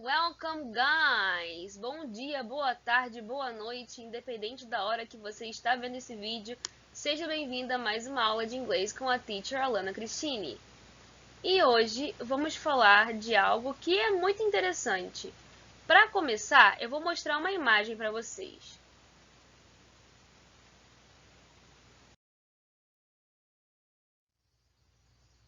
Welcome, guys! Bom dia, boa tarde, boa noite, independente da hora que você está vendo esse vídeo, seja bem-vinda a mais uma aula de inglês com a teacher Alana Cristine. E hoje vamos falar de algo que é muito interessante. Para começar, eu vou mostrar uma imagem para vocês.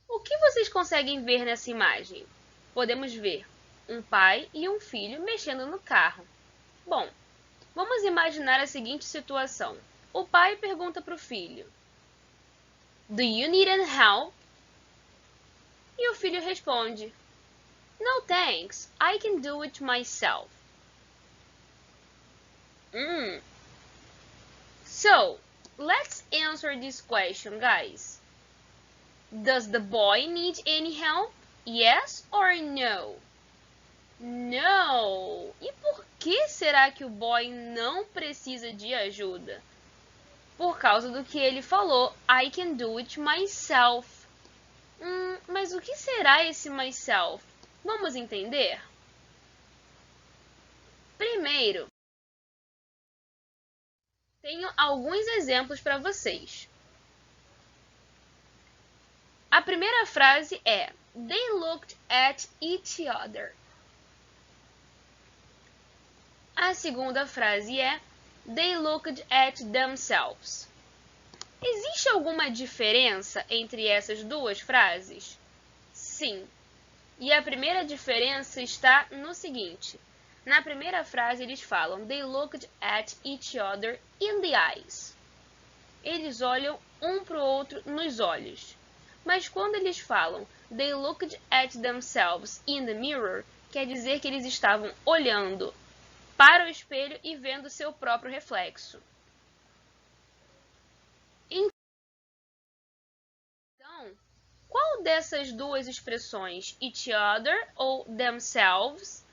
O que vocês conseguem ver nessa imagem? Podemos ver um pai e um filho mexendo no carro. Bom, vamos imaginar a seguinte situação. O pai pergunta para o filho: Do you need any help? E o filho responde: No thanks, I can do it myself. So, let's answer this question, guys. Does the boy need any help? Yes or no? No! E por que será que o boy não precisa de ajuda? Por causa do que ele falou, I can do it myself. Mas o que será esse myself? Vamos entender? Primeiro, tenho alguns exemplos para vocês. A primeira frase é They looked at each other. A segunda frase é They looked at themselves. Existe alguma diferença entre essas duas frases? Sim. E a primeira diferença está no seguinte. Na primeira frase eles falam They looked at each other in the eyes. Eles olham um para o outro nos olhos. Mas quando eles falam They looked at themselves in the mirror, quer dizer que eles estavam olhando para o espelho e vendo seu próprio reflexo. Então, qual dessas duas expressões, each other ou themselves,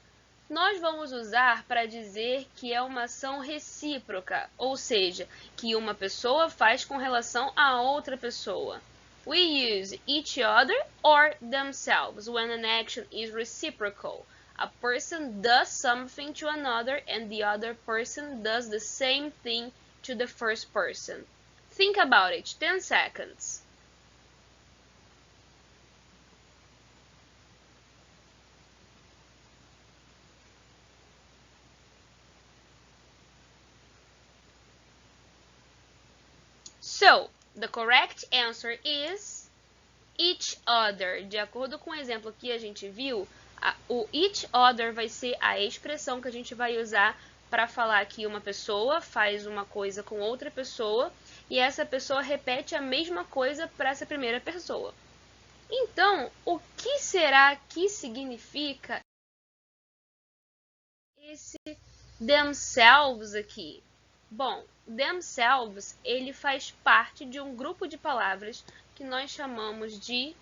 nós vamos usar para dizer que é uma ação recíproca, ou seja, que uma pessoa faz com relação a outra pessoa? We use each other or themselves when an action is reciprocal. A person does something to another and the other person does the same thing to the first person. Think about it. 10 seconds. So, the correct answer is each other. De acordo com o exemplo que a gente viu, o each other vai ser a expressão que a gente vai usar para falar que uma pessoa faz uma coisa com outra pessoa e essa pessoa repete a mesma coisa para essa primeira pessoa. Então, o que será que significa esse themselves aqui? Bom, themselves, ele faz parte de um grupo de palavras que nós chamamos de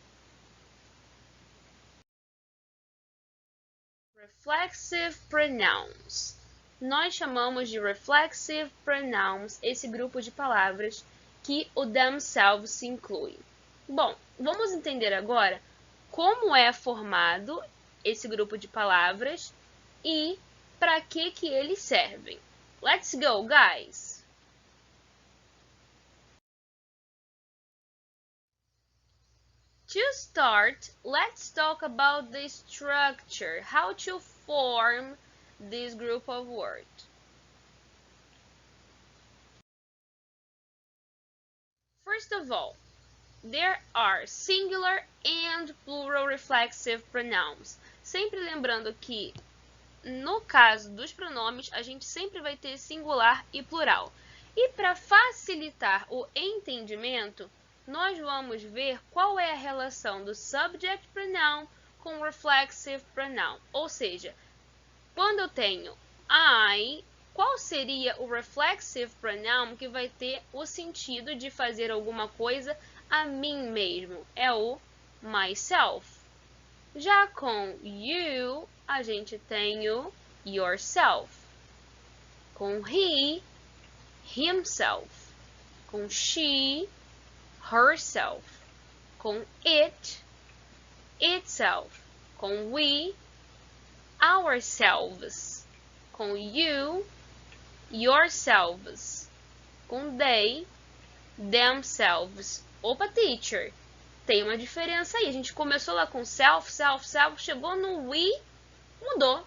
reflexive pronouns. Nós chamamos de reflexive pronouns esse grupo de palavras que o themselves se inclui. Bom, vamos entender agora como é formado esse grupo de palavras e para que eles servem. Let's go, guys! To start, let's talk about the structure, how to form this group of words. First of all, there are singular and plural reflexive pronouns. Sempre lembrando que, no caso dos pronomes, a gente sempre vai ter singular e plural. E para facilitar o entendimento, nós vamos ver qual é a relação do subject pronoun com o reflexive pronoun. Ou seja, quando eu tenho I, qual seria o reflexive pronoun que vai ter o sentido de fazer alguma coisa a mim mesmo? É o myself. Já com you, a gente tem o yourself. Com he, himself. Com she, herself. Com it, itself. Com we, ourselves. Com you, yourselves. Com they, themselves. Opa, teacher, tem uma diferença aí. A gente começou lá com self, chegou no we, mudou.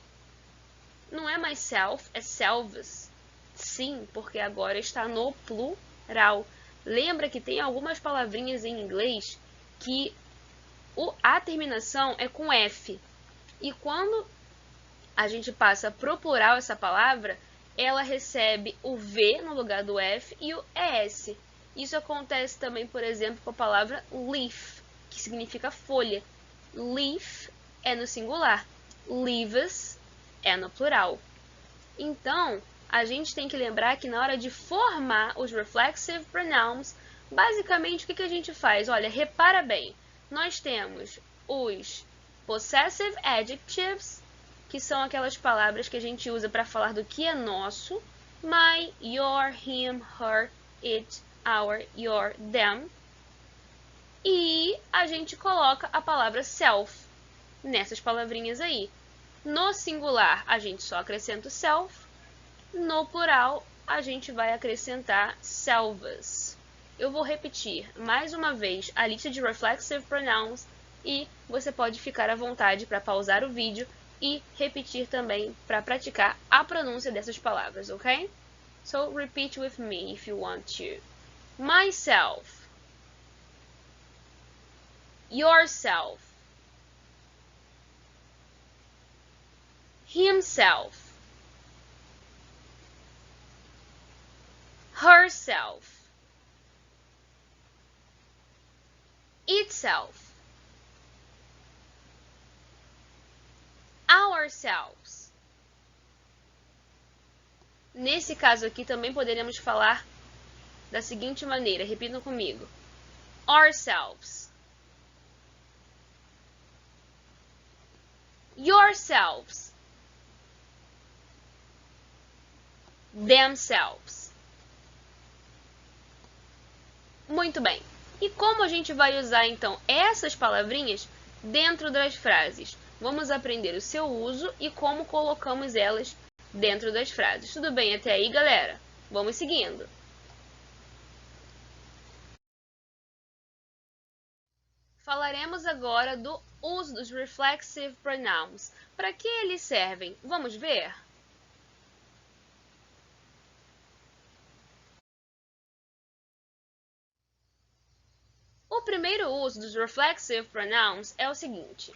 Não é mais self, é selves. Sim, porque agora está no plural. Lembra que tem algumas palavrinhas em inglês que a terminação é com F. E quando a gente passa pro plural essa palavra, ela recebe o V no lugar do F e o ES. Isso acontece também, por exemplo, com a palavra leaf, que significa folha. Leaf é no singular, leaves é no plural. Então, a gente tem que lembrar que na hora de formar os reflexive pronouns, basicamente o que a gente faz? Olha, repara bem, nós temos os possessive adjectives, que são aquelas palavras que a gente usa para falar do que é nosso, my, your, him, her, it, our, your, them. E a gente coloca a palavra self nessas palavrinhas aí. No singular, a gente só acrescenta o self. No plural, a gente vai acrescentar selves. Eu vou repetir mais uma vez a lista de reflexive pronouns e você pode ficar à vontade para pausar o vídeo e repetir também para praticar a pronúncia dessas palavras, ok? So, repeat with me if you want to. Myself. Yourself. Himself. Herself. Itself. Ourselves. Nesse caso aqui também poderíamos falar da seguinte maneira, repitam comigo. Ourselves. Yourselves. Themselves. Muito bem. E como a gente vai usar então essas palavrinhas dentro das frases? Vamos aprender o seu uso e como colocamos elas dentro das frases. Tudo bem até aí, galera? Vamos seguindo. Falaremos agora do uso dos reflexive pronouns. Para que eles servem? Vamos ver? O primeiro uso dos reflexive pronouns é o seguinte.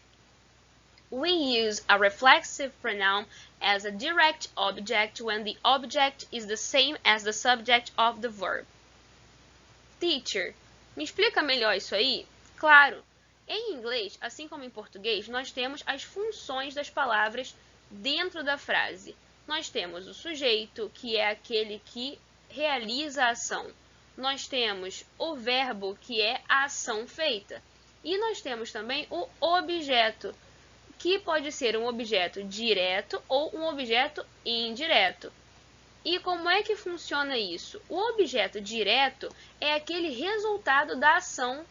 We use a reflexive pronoun as a direct object when the object is the same as the subject of the verb. Teacher, me explica melhor isso aí? Claro, em inglês, assim como em português, nós temos as funções das palavras dentro da frase. Nós temos o sujeito, que é aquele que realiza a ação. Nós temos o verbo, que é a ação feita. E nós temos também o objeto, que pode ser um objeto direto ou um objeto indireto. E como é que funciona isso? O objeto direto é aquele resultado da ação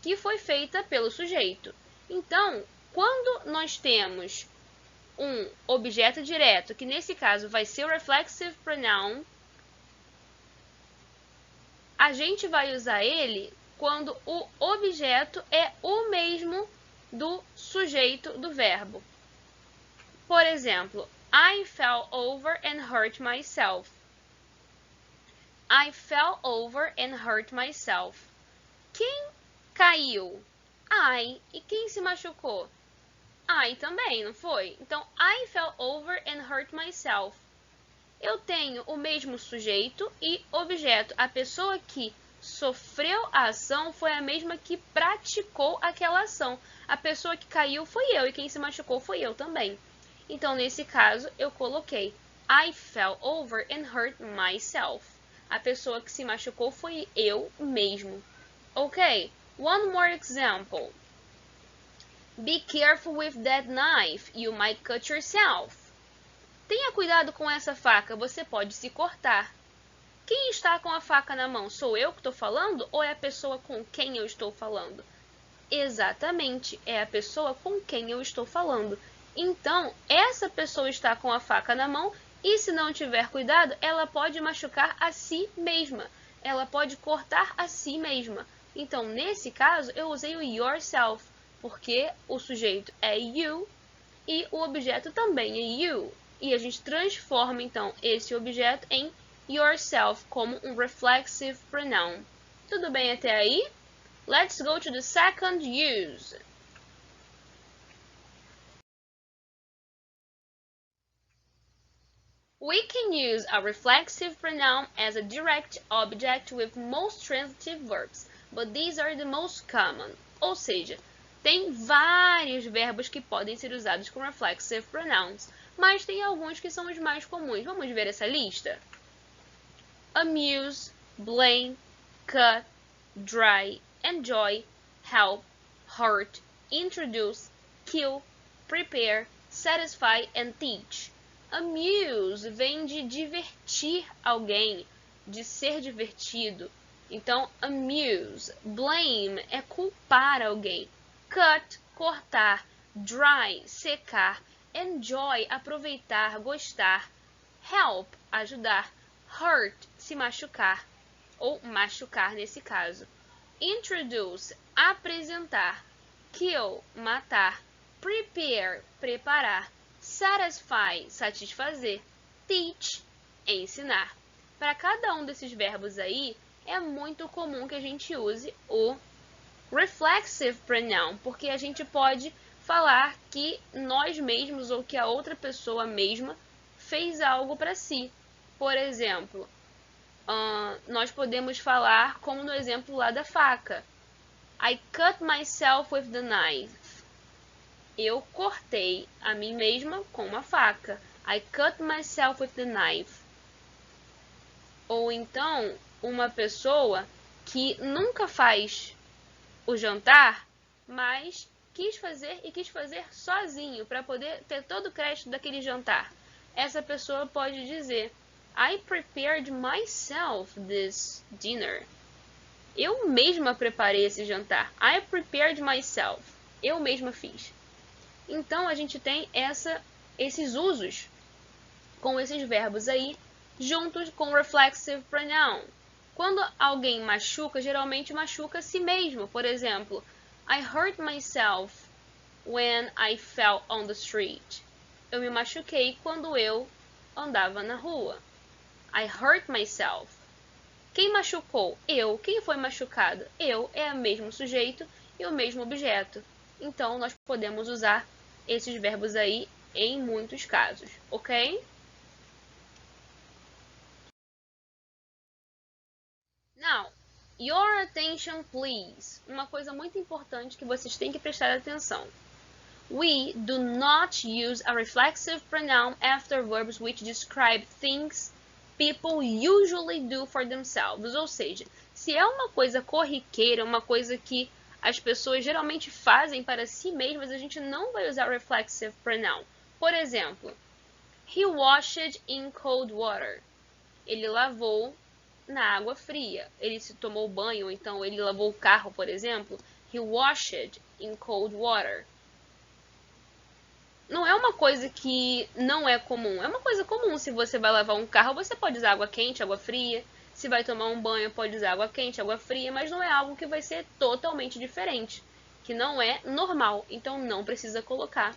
que foi feita pelo sujeito. Então, quando nós temos um objeto direto, que nesse caso vai ser o reflexive pronoun, a gente vai usar ele quando o objeto é o mesmo do sujeito do verbo. Por exemplo, I fell over and hurt myself. I fell over and hurt myself. Quem caiu? I. E quem se machucou? I também, não foi? Então, I fell over and hurt myself. Eu tenho o mesmo sujeito e objeto. A pessoa que sofreu a ação foi a mesma que praticou aquela ação. A pessoa que caiu foi eu e quem se machucou foi eu também. Então, nesse caso, eu coloquei I fell over and hurt myself. A pessoa que se machucou foi eu mesmo. Ok? One more example. Be careful with that knife. You might cut yourself. Tenha cuidado com essa faca, você pode se cortar. Quem está com a faca na mão? Sou eu que estou falando ou é a pessoa com quem eu estou falando? Exatamente, é a pessoa com quem eu estou falando. Então, essa pessoa está com a faca na mão e, se não tiver cuidado, ela pode machucar a si mesma. Ela pode cortar a si mesma. Então, nesse caso, eu usei o yourself, porque o sujeito é you e o objeto também é you. E a gente transforma, então, esse objeto em yourself como um reflexive pronoun. Tudo bem até aí? Let's go to the second use. We can use a reflexive pronoun as a direct object with most transitive verbs, but these are the most common. Ou seja, tem vários verbos que podem ser usados com reflexive pronouns, mas tem alguns que são os mais comuns. Vamos ver essa lista? Amuse, blame, cut, dry, enjoy, help, hurt, introduce, kill, prepare, satisfy and teach. Amuse vem de divertir alguém, de ser divertido. Então, amuse. Blame é culpar alguém. Cut, cortar. Dry, secar. Enjoy, aproveitar, gostar. Help, ajudar. Hurt, se machucar. Ou machucar nesse caso. Introduce, apresentar. Kill, matar. Prepare, preparar. Satisfy, satisfazer. Teach, ensinar. Para cada um desses verbos aí, é muito comum que a gente use o reflexive pronoun, porque a gente pode falar que nós mesmos ou que a outra pessoa mesma fez algo para si. Por exemplo, nós podemos falar como no exemplo lá da faca. I cut myself with the knife. Eu cortei a mim mesma com uma faca. I cut myself with the knife. Ou então, uma pessoa que nunca faz o jantar, mas quis fazer sozinho para poder ter todo o crédito daquele jantar. Essa pessoa pode dizer: I prepared myself this dinner. Eu mesma preparei esse jantar. I prepared myself. Eu mesma fiz. Então, a gente tem esses usos com esses verbos aí, juntos com reflexive pronoun. Quando alguém machuca, geralmente machuca a si mesmo. Por exemplo, I hurt myself when I fell on the street. Eu me machuquei quando eu andava na rua. I hurt myself. Quem machucou? Eu. Quem foi machucado? Eu é o mesmo sujeito e o mesmo objeto. Então, nós podemos usar esses verbos aí em muitos casos, ok? Now, your attention please. Uma coisa muito importante que vocês têm que prestar atenção. We do not use a reflexive pronoun after verbs which describe things people usually do for themselves. Ou seja, se é uma coisa corriqueira, uma coisa que as pessoas geralmente fazem para si mesmas, a gente não vai usar reflexive pronoun. Por exemplo, he washed in cold water. Ele lavou na água fria. Ele se tomou banho, ou então ele lavou o carro, por exemplo. He washed in cold water. Não é uma coisa que não é comum. É uma coisa comum. Se você vai lavar um carro, você pode usar água quente, água fria. Se vai tomar um banho, pode usar água quente, água fria. Mas não é algo que vai ser totalmente diferente. Que não é normal. Então, não precisa colocar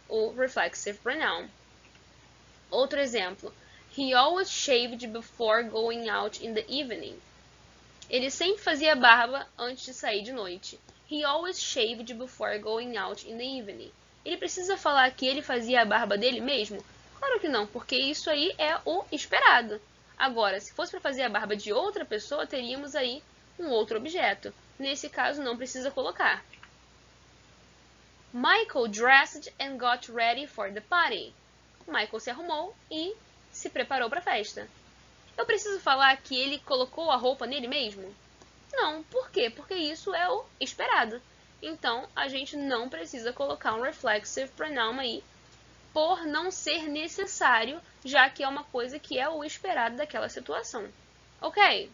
o reflexive pronoun. Outro exemplo. He always shaved before going out in the evening. Ele sempre fazia barba antes de sair de noite. He always shaved before going out in the evening. Ele precisa falar que ele fazia a barba dele mesmo? Claro que não, porque isso aí é o esperado. Agora, se fosse para fazer a barba de outra pessoa, teríamos aí um outro objeto. Nesse caso, não precisa colocar. Michael dressed and got ready for the party. Michael se arrumou e se preparou para a festa. Eu preciso falar que ele colocou a roupa nele mesmo? Não, por quê? Porque isso é o esperado. Então, a gente não precisa colocar um reflexive pronoun aí, por não ser necessário, já que é uma coisa que é o esperado daquela situação. Ok?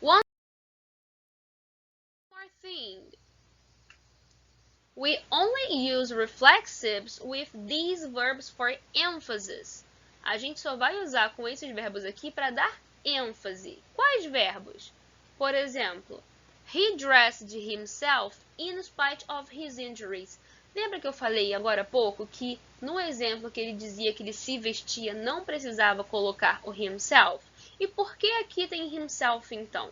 One more thing. We only use reflexives with these verbs for emphasis. A gente só vai usar com esses verbos aqui para dar ênfase. Quais verbos? Por exemplo, he dressed himself in spite of his injuries. Lembra que eu falei agora há pouco que no exemplo que ele dizia que ele se vestia não precisava colocar o himself? E por que aqui tem himself então?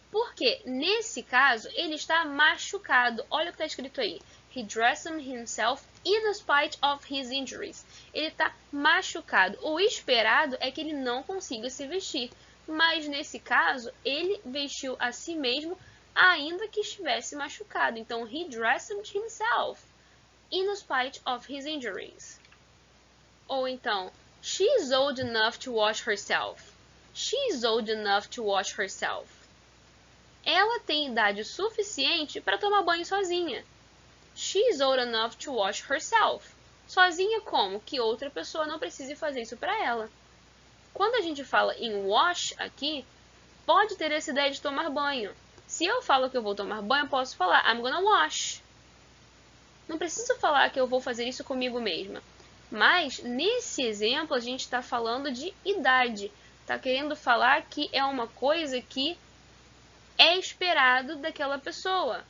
Porque nesse caso ele está machucado. Olha o que está escrito aí. He dressed himself in spite of his injuries. Ele está machucado. O esperado é que ele não consiga se vestir. Mas nesse caso, ele vestiu a si mesmo ainda que estivesse machucado. Então, he dressed himself in spite of his injuries. Ou então, she is old enough to wash herself. She is old enough to wash herself. Ela tem idade suficiente para tomar banho sozinha. She is old enough to wash herself. Sozinha como? Que outra pessoa não precise fazer isso para ela. Quando a gente fala em wash aqui, pode ter essa ideia de tomar banho. Se eu falo que eu vou tomar banho, eu posso falar I'm gonna wash. Não preciso falar que eu vou fazer isso comigo mesma. Mas, nesse exemplo, a gente está falando de idade. Está querendo falar que é uma coisa que é esperado daquela pessoa.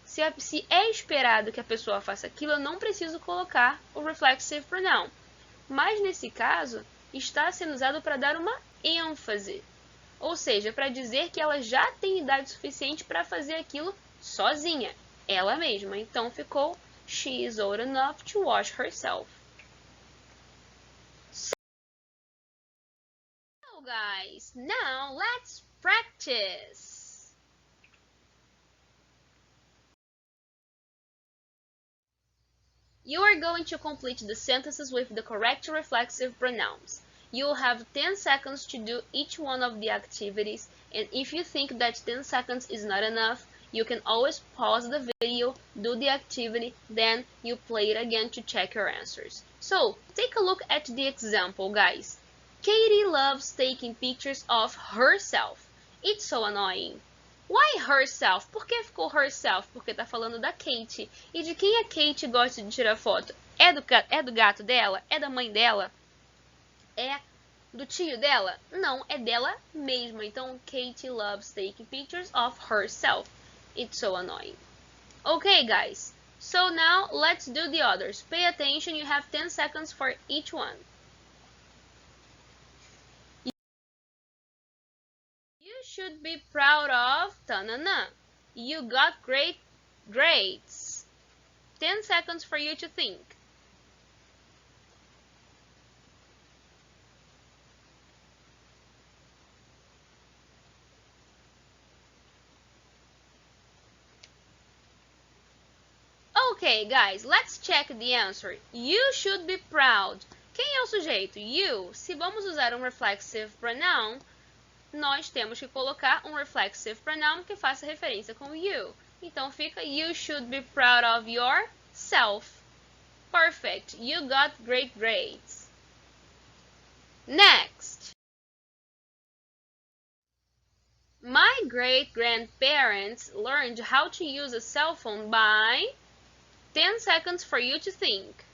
Se é esperado que a pessoa faça aquilo, eu não preciso colocar o reflexive pronoun. Mas, nesse caso, está sendo usado para dar uma ênfase. Ou seja, para dizer que ela já tem idade suficiente para fazer aquilo sozinha. Ela mesma. Então ficou she is old enough to wash herself. So guys, now let's practice. You are going to complete the sentences with the correct reflexive pronouns. You will have 10 seconds to do each one of the activities, and if you think that 10 seconds is not enough, you can always pause the video, do the activity, then you play it again to check your answers. So, take a look at the example, guys. Katie loves taking pictures of herself. It's so annoying. Why herself? Por que ficou herself? Porque tá falando da Kate. E de quem a Kate gosta de tirar foto? É do gato dela? É da mãe dela? É do tio dela? Não, é dela mesma. Então, Katie loves taking pictures of herself. It's so annoying. Okay, guys. So now, let's do the others. Pay attention, you have 10 seconds for each one. You should be proud of ta-na-na. You got great grades. 10 seconds for you to think. Okay, guys, let's check the answer. You should be proud. Quem é o sujeito? You. Se vamos usar um reflexive pronoun, nós temos que colocar um reflexive pronoun que faça referência com you. Então fica you should be proud of yourself. Perfect. You got great grades. Next. My great-grandparents learned how to use a cell phone by 10 seconds for you to think.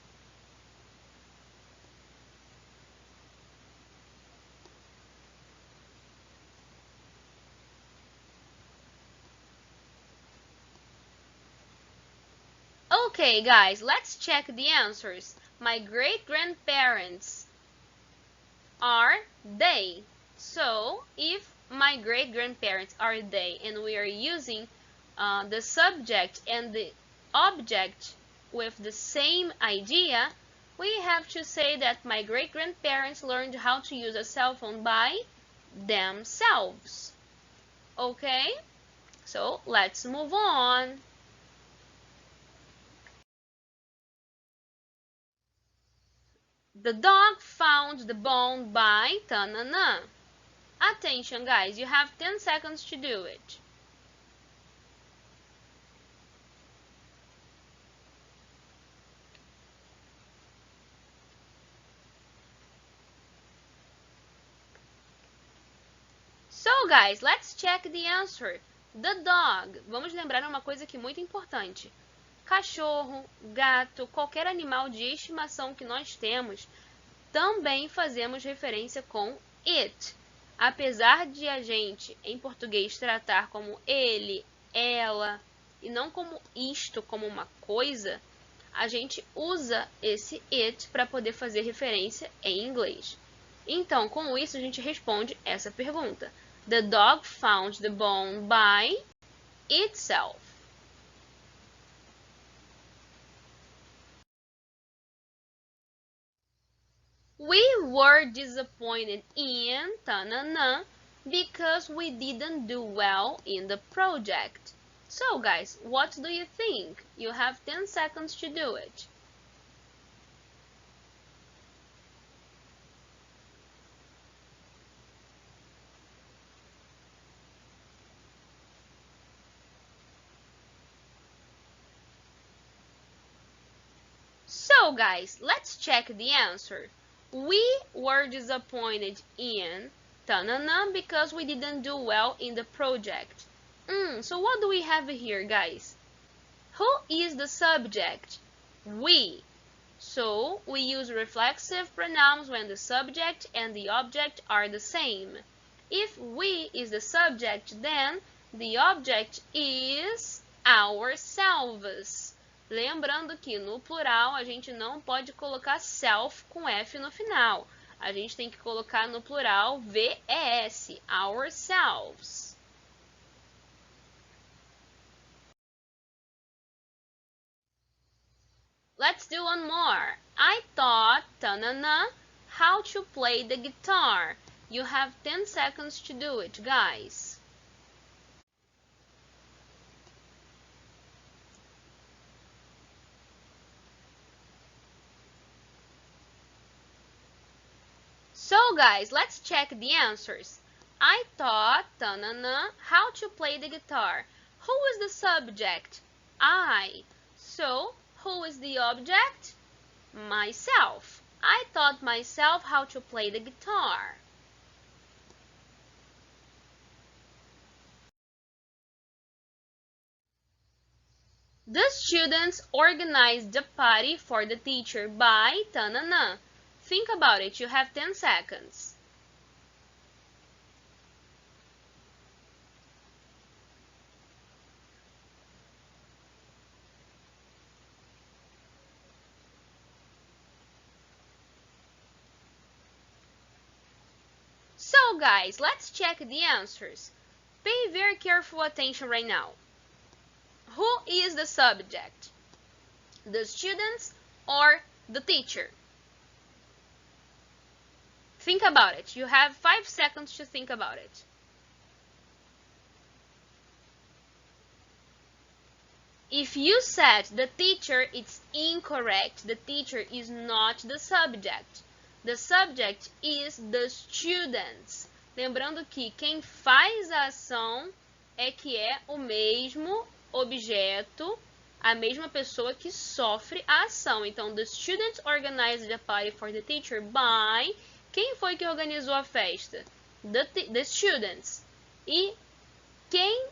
Okay, guys, let's check the answers. My great-grandparents are they. So, if my great-grandparents are they and we are using the subject and the object with the same idea, we have to say that my great-grandparents learned how to use a cell phone by themselves. Okay? So, let's move on. The dog found the bone by ta-na-na. Attention, guys, you have 10 seconds to do it. So, guys, let's check the answer. The dog. Vamos lembrar uma coisa aqui muito importante. cachorro, gato, qualquer animal de estimação que nós temos, também fazemos referência com it. Apesar de a gente, em português, tratar como ele, ela, e não como isto, como uma coisa, a gente usa esse it para poder fazer referência em inglês. Então, com isso, a gente responde essa pergunta. The dog found the bone by itself. We were disappointed in tanana because we didn't do well in the project. So guys, what do you think? You have 10 seconds to do it. So guys, let's check the answer. We were disappointed in tanana because we didn't do well in the project. So what do we have here, guys? Who is the subject? We. So we use reflexive pronouns when the subject and the object are the same. If we is the subject, then the object is ourselves. Lembrando que no plural a gente não pode colocar self com F no final. A gente tem que colocar no plural VES, ourselves. Let's do one more. I taught tanana how to play the guitar. You have 10 seconds to do it, guys. So guys, let's check the answers. I taught tanana how to play the guitar. Who is the subject? I. So, who is the object? Myself. I taught myself how to play the guitar. The students organized the party for the teacher by tanana. Think about it, you have 10 seconds. So guys, let's check the answers. Pay very careful attention right now. Who is the subject? The students or the teacher? Think about it. You have 5 seconds to think about it. If you said the teacher, it's incorrect. The teacher is not the subject. The subject is the students. Lembrando que quem faz a ação é que é o mesmo objeto, a mesma pessoa que sofre a ação. Então, the students organized the party for the teacher by... Quem foi que organizou a festa? The students. E quem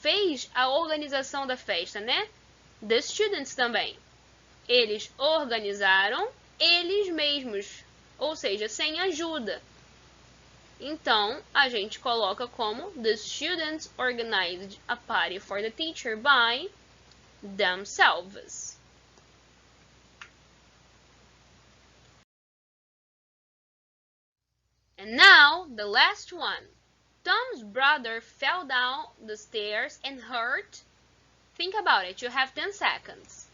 fez a organização da festa, né? The students também. Eles organizaram eles mesmos, ou seja, sem ajuda. Então, a gente coloca como the students organized a party for the teacher by themselves. And now, the last one. Tom's brother fell down the stairs and hurt. Think about it. You have 10 seconds.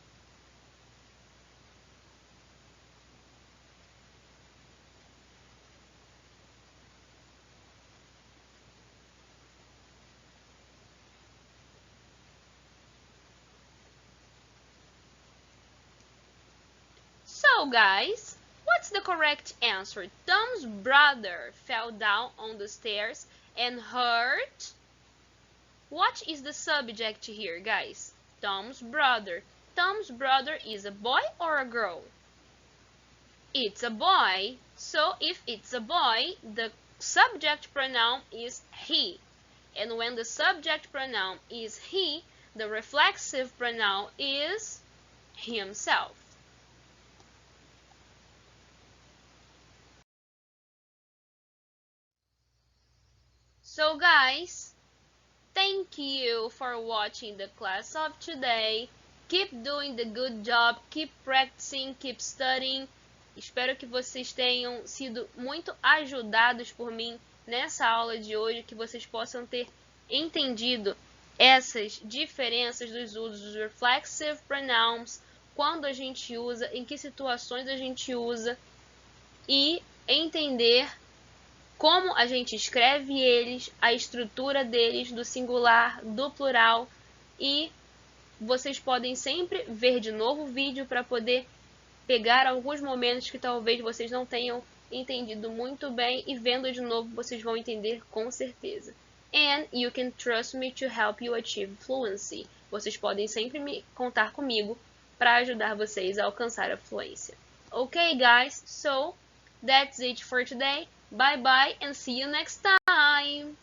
So, guys, what's the correct answer? Tom's brother fell down on the stairs and hurt. What is the subject here, guys? Tom's brother. Tom's brother is a boy or a girl? It's a boy. So if it's a boy, the subject pronoun is he. And when the subject pronoun is he, The reflexive pronoun is himself. So guys, thank you for watching the class of today. Keep doing the good job, keep practicing, keep studying. Espero que vocês tenham sido muito ajudados por mim nessa aula de hoje, que vocês possam ter entendido essas diferenças dos usos dos reflexive pronouns, quando a gente usa, em que situações a gente usa, e entender como a gente escreve eles, a estrutura deles, do singular, do plural, e vocês podem sempre ver de novo o vídeo para poder pegar alguns momentos que talvez vocês não tenham entendido muito bem, e vendo de novo vocês vão entender com certeza. And you can trust me to help you achieve fluency. Vocês podem sempre me contar comigo para ajudar vocês a alcançar a fluência. Okay guys, so that's it for today. Bye bye and see you next time!